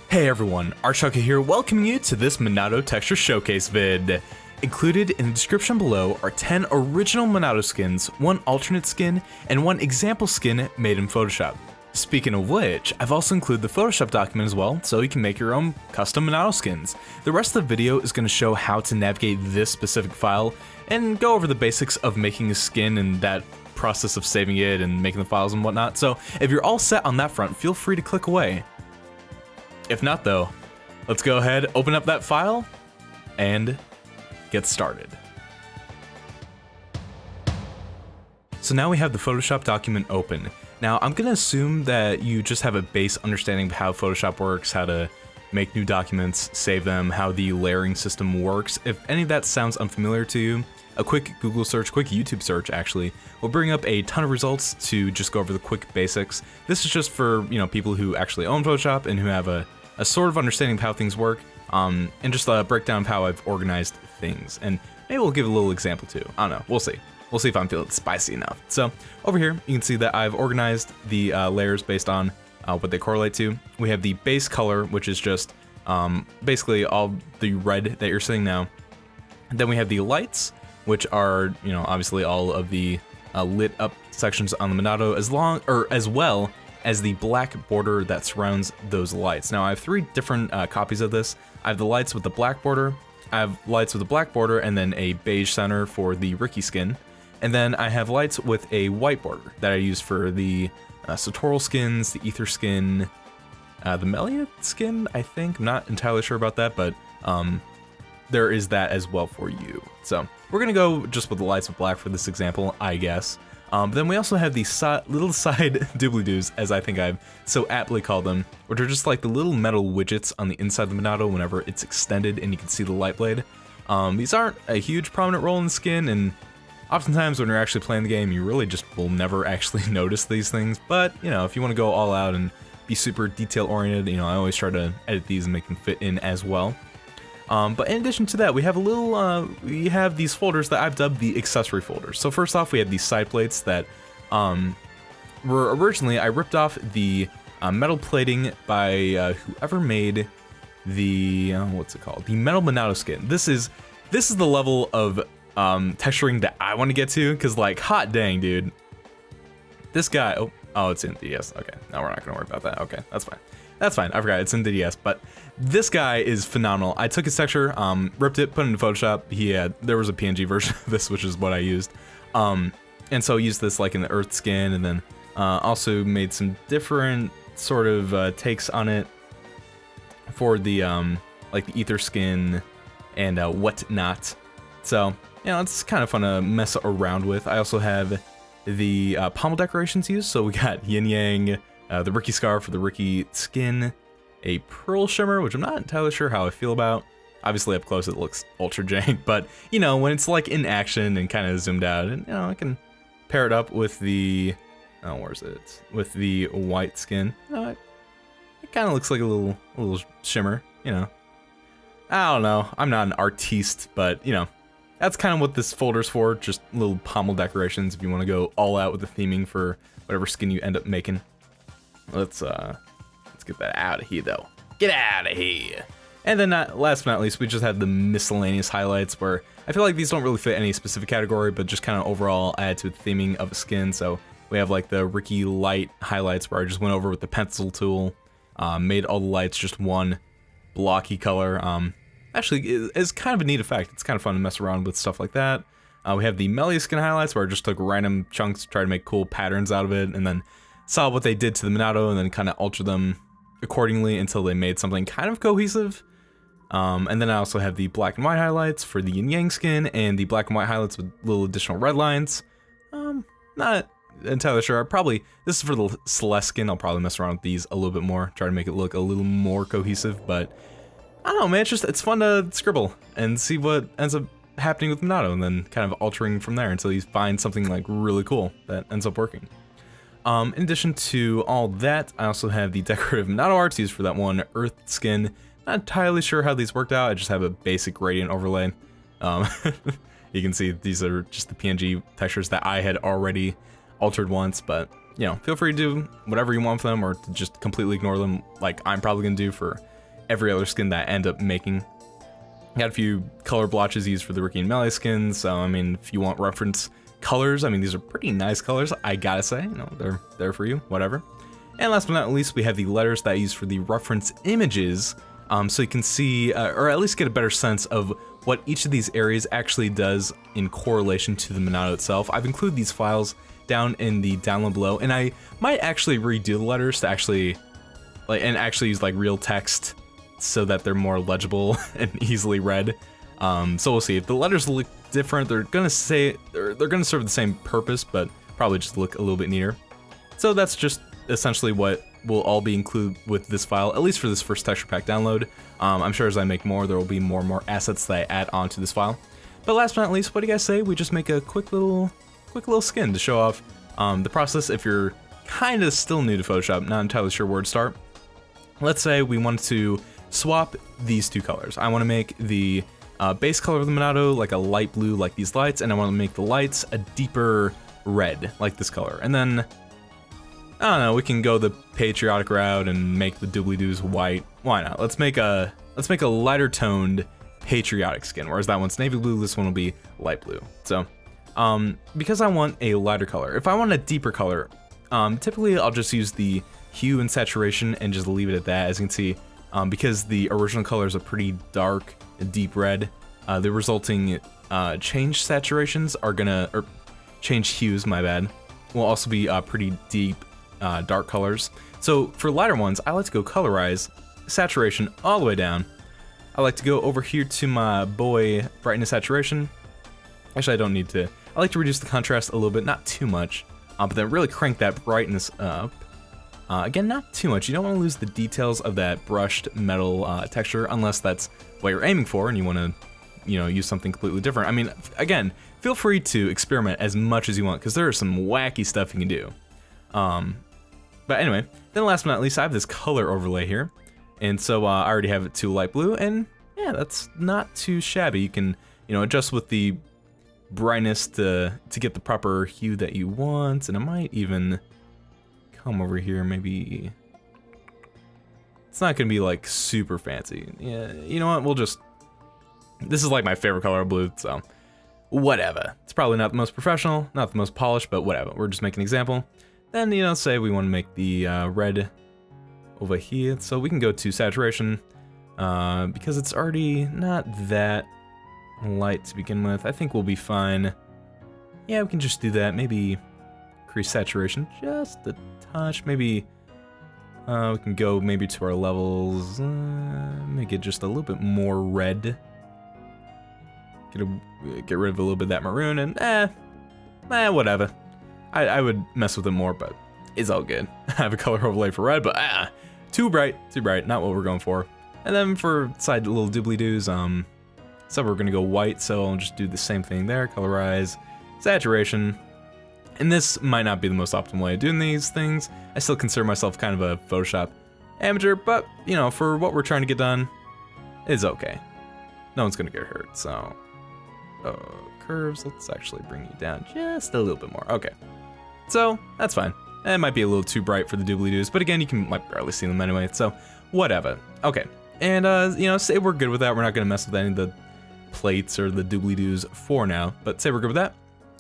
Hey everyone, ArchTalko here, welcoming you to this Monado texture showcase vid. Included in the description below are 10 original Monado skins, 1 alternate skin, and 1 example skin made in Photoshop. Speaking of which, I've also included the Photoshop document as well, so you can make your own custom Monado skins. The rest of the video is going to show how to navigate this specific file, and go over the basics of making a skin and that process of saving it and making the files and whatnot. So if you're all set on that front, feel free to click away. If not though, let's go ahead, open up that file, and get started. So now we have the Photoshop document open. Now I'm gonna assume that you just have a base understanding of how Photoshop works, how to make new documents, save them, how the layering system works. If any of that sounds unfamiliar to you, a quick Google search, quick YouTube search actually, will bring up a ton of results to just go over the quick basics. This is just for, people who actually own Photoshop and who have a sort of understanding of how things work, and just a breakdown of how I've organized things. And maybe we'll give a little example too. I don't know, we'll see. We'll see if I'm feeling spicy enough. So over here, you can see that I've organized the layers based on what they correlate to. We have the base color, which is just basically all the red that you're seeing now. And then we have the lights, which are, obviously all of the lit up sections on the Monado, as well as the black border that surrounds those lights. Now I have 3 different copies of this. I have the lights with the black border, I have lights with a black border, and then a beige center for the Ricky skin. And then I have lights with a white border that I use for the Sartorial skins, the Ether skin, the Melia skin, I think. I'm not entirely sure about that, but there is that as well for you. So we're gonna go just with the lights with black for this example, I guess. Then we also have the little side doobly-doos, as I think I've so aptly called them, which are just like the little metal widgets on the inside of the Monado whenever it's extended and you can see the light blade. These aren't a huge prominent role in the skin, and oftentimes when you're actually playing the game, you really just will never actually notice these things. But, if you want to go all out and be super detail-oriented, I always try to edit these and make them fit in as well. But in addition to that, we have we have these folders that I've dubbed the accessory folders. So first off, we have these side plates that were originally, I ripped off the metal plating by whoever made the, what's it called? The metal Monado skin. This is the level of texturing that I want to get to, because like, hot dang, dude. This guy, oh, it's in DS. Okay, now we're not gonna worry about that. Okay, that's fine. That's fine, I forgot, it's in DDS, but this guy is phenomenal. I took his texture, ripped it, put it into Photoshop. There was a PNG version of this, which is what I used. And so I used this like in the Earth skin, and then also made some different sort of takes on it for the like the Ether skin and whatnot. So, it's kind of fun to mess around with. I also have the pommel decorations used, so we got yin yang, the Ricky scarf for the Ricky skin, a pearl shimmer, which I'm not entirely sure how I feel about. Obviously up close it looks ultra jank, but when it's like in action and kind of zoomed out, and I can pair it up with the, where's it? With the white skin. It kind of looks like a little shimmer, I don't know, I'm not an artiste, but that's kind of what this folder's for, just little pommel decorations if you want to go all out with the theming for whatever skin you end up making. Let's get that out of here though. Get out of here. And then last but not least, we just had the miscellaneous highlights, where I feel like these don't really fit any specific category, but just kind of overall add to the theming of a skin. So we have like the Ricky light highlights, where I just went over with the pencil tool, made all the lights just one blocky color. Actually, it's kind of a neat effect. It's kind of fun to mess around with stuff like that. We have the Melia skin highlights, where I just took random chunks, tried to make cool patterns out of it, and then saw what they did to the Monado and then kind of altered them accordingly until they made something kind of cohesive. And then I also have the black and white highlights for the yin yang skin, and the black and white highlights with little additional red lines. Not entirely sure. This is for the Celeste skin. I'll probably mess around with these a little bit more, try to make it look a little more cohesive, but I don't know, man, it's fun to scribble and see what ends up happening with Monado, and then kind of altering from there until you find something like really cool that ends up working. In addition to all that, I also have the decorative Monado arts used for that one Earth skin. Not entirely sure how these worked out. I just have a basic gradient overlay. You can see these are just the PNG textures that I had already altered once, but feel free to do whatever you want for them, or to just completely ignore them, like I'm probably gonna do for every other skin that I end up making. Got a few color blotches used for the Ricky and Melee skins, so I mean, if you want reference colors, I mean, these are pretty nice colors, I gotta say, you know, they're there for you, whatever. And last but not least, we have the letters that I use for the reference images, so you can see, or at least get a better sense of what each of these areas actually does in correlation to the Monado itself. I've included these files down in the download below, and I might actually redo the letters to actually, actually use like real text so that they're more legible and easily read. So we'll see. If the letters look different, they're gonna serve the same purpose, but probably just look a little bit neater. So that's just essentially what will all be included with this file, at least for this first texture pack download. I'm sure as I make more, there will be more and more assets that I add onto this file. But last but not least, what do you guys say we just make a quick little skin to show off the process if you're kind of still new to Photoshop, not entirely sure where to start. Let's say we want to swap these two colors. I want to make the base color of the Monado like a light blue like these lights, and I want to make the lights a deeper red like this color. And then, I don't know, we can go the patriotic route and make the doobly-doos white. Why not? Let's make a lighter toned patriotic skin, whereas that one's navy blue, this one will be light blue. So, because I want a lighter color, if I want a deeper color, typically I'll just use the hue and saturation and just leave it at that. As you can see, because the original color is a pretty dark, deep red, the resulting change saturations are gonna, or change hues, my bad, will also be pretty deep, dark colors. So for lighter ones, I like to go colorize, saturation all the way down. I like to go over here to my boy brightness saturation. Actually, I don't need to. I like to reduce the contrast a little bit, not too much, but then really crank that brightness up. Again, not too much. You don't want to lose the details of that brushed metal texture unless that's what you're aiming for and you want to, you know, use something completely different. I mean, again, feel free to experiment as much as you want because there is some wacky stuff you can do. But anyway, then last but not least, I have this color overlay here. And so I already have it to light blue, and yeah, that's not too shabby. You can, you know, adjust with the brightness to get the proper hue that you want, and I might even come over here, maybe. It's not gonna be like super fancy. Yeah, you know what, we'll just, this is like my favorite color of blue, so whatever. It's probably not the most professional, not the most polished, but whatever. We're just making an example. Then, you know, say we want to make the red over here, so we can go to saturation, because it's already not that light to begin with. I think we'll be fine. Yeah, we can just do that. Maybe increase saturation just a touch. Maybe we can go maybe to our levels, make it just a little bit more red. Get rid of a little bit of that maroon, and whatever. I would mess with it more, but it's all good. I have a color overlay for red, but too bright, not what we're going for. And then for side little doobly-doos, so we're gonna go white, so I'll just do the same thing there, colorize, saturation. And this might not be the most optimal way of doing these things. I still consider myself kind of a Photoshop amateur, but you know, for what we're trying to get done, it's okay. No one's gonna get hurt, so. Curves, let's actually bring you down just a little bit more. Okay, so that's fine. It might be a little too bright for the doobly-doos, but again, you can like barely see them anyway, so whatever. Okay, and you know, say we're good with that. We're not gonna mess with any of the plates or the doobly-doos for now, but say we're good with that.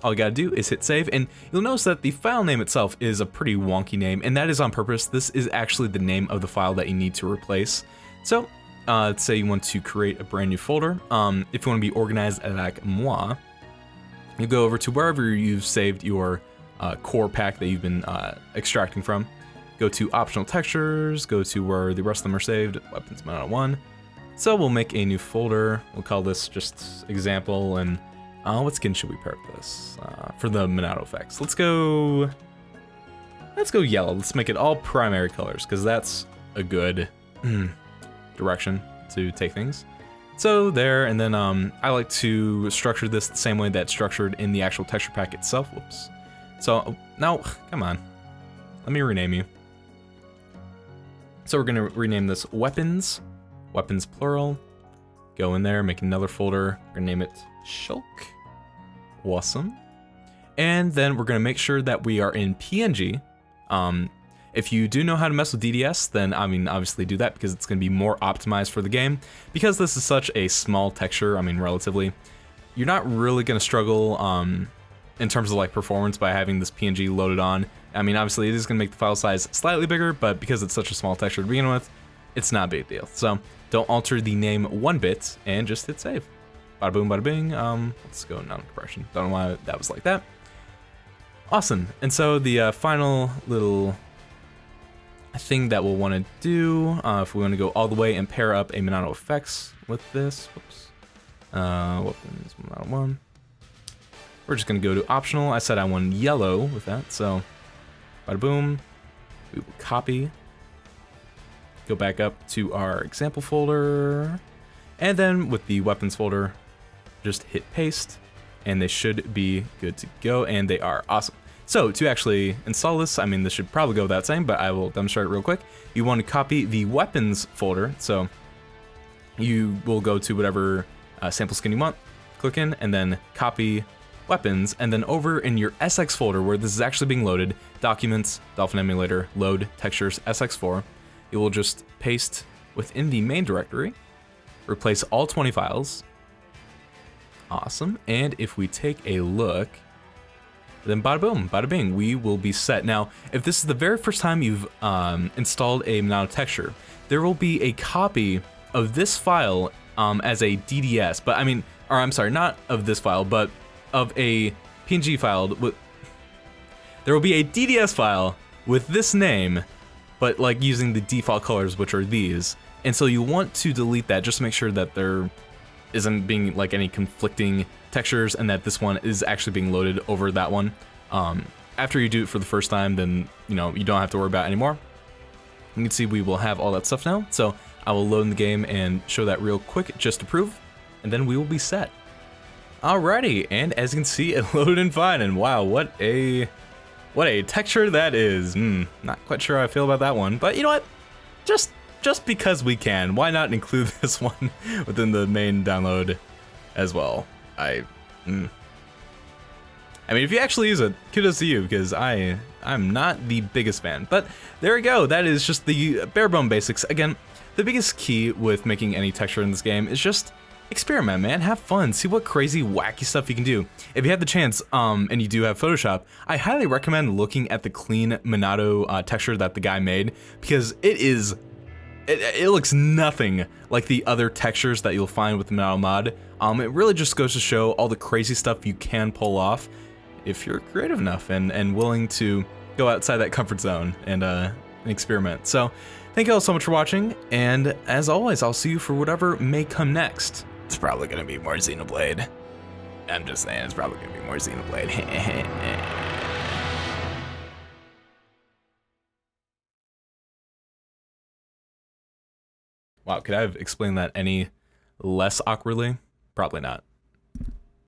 All you gotta do is hit save, and you'll notice that the file name itself is a pretty wonky name, and that is on purpose. This is actually the name of the file that you need to replace. So, let's say you want to create a brand new folder. If you want to be organized like moi, you go over to wherever you've saved your core pack that you've been extracting from. Go to optional textures, go to where the rest of them are saved, weapons Monado 1. So we'll make a new folder. We'll call this just example, and what skin should we pair with this for the Monado effects? Let's go yellow. Let's make it all primary colors because that's a good direction to take things. So there, and then I like to structure this the same way that's structured in the actual texture pack itself. Whoops. So now, come on, let me rename you. So we're gonna rename this weapons plural. Go in there, make another folder. We're gonna name it Shulk. Awesome. And then we're gonna make sure that we are in PNG. If you do know how to mess with DDS, then I mean, obviously do that because it's going to be more optimized for the game. Because this is such a small texture, I mean, relatively, you're not really going to struggle in terms of like performance by having this PNG loaded on. I mean, obviously it is going to make the file size slightly bigger, but because it's such a small texture to begin with, it's not a big deal. So don't alter the name one bit and just hit save. Bada boom, bada bing. Let's go non-compression. Don't know why that was like that. Awesome. And so the final little thing that we'll want to do, if we want to go all the way and pair up a Monado effects with this, whoops, weapons, Monado 1. We're just going to go to optional. I said I want yellow with that, so bada boom. We will copy, go back up to our example folder, and then with the weapons folder, just hit paste, and they should be good to go, and they are awesome. So to actually install this, I mean, this should probably go without saying, but I will demonstrate it real quick. You want to copy the weapons folder, so you will go to whatever sample skin you want, click in, and then copy weapons, and then over in your SX folder where this is actually being loaded, documents, Dolphin Emulator, load, textures, SX4, you will just paste within the main directory, replace all 20 files. Awesome. And if we take a look, then bada boom, bada bing, we will be set. Now, if this is the very first time you've installed a Monado texture, there will be a copy of this file as a DDS, but I mean, or I'm sorry, not of this file, but of a PNG file. There will be a DDS file with this name, but like using the default colors, which are these. And so you want to delete that just to make sure that there isn't being like any conflicting textures and that this one is actually being loaded over that one. After you do it for the first time, then you don't have to worry about it anymore. You can see we will have all that stuff now. So I will load in the game and show that real quick just to prove, and then we will be set. Alrighty, and as you can see, it loaded in fine, and wow, what a texture that is. Not quite sure how I feel about that one, but you know what? Just because we can, why not include this one within the main download as well? I mean, if you actually use it, kudos to you, because I'm not the biggest fan. But there we go, that is just the bare bone basics. Again, the biggest key with making any texture in this game is just experiment, man. Have fun. See what crazy, wacky stuff you can do. If you have the chance, and you do have Photoshop, I highly recommend looking at the clean Monado texture that the guy made, because it looks nothing like the other textures that you'll find with the Monado mod. It really just goes to show all the crazy stuff you can pull off if you're creative enough and willing to go outside that comfort zone and experiment. So thank you all so much for watching, and as always, I'll see you for whatever may come next. It's probably gonna be more Xenoblade. I'm just saying, it's probably gonna be more Xenoblade. Wow, could I have explained that any less awkwardly? Probably not.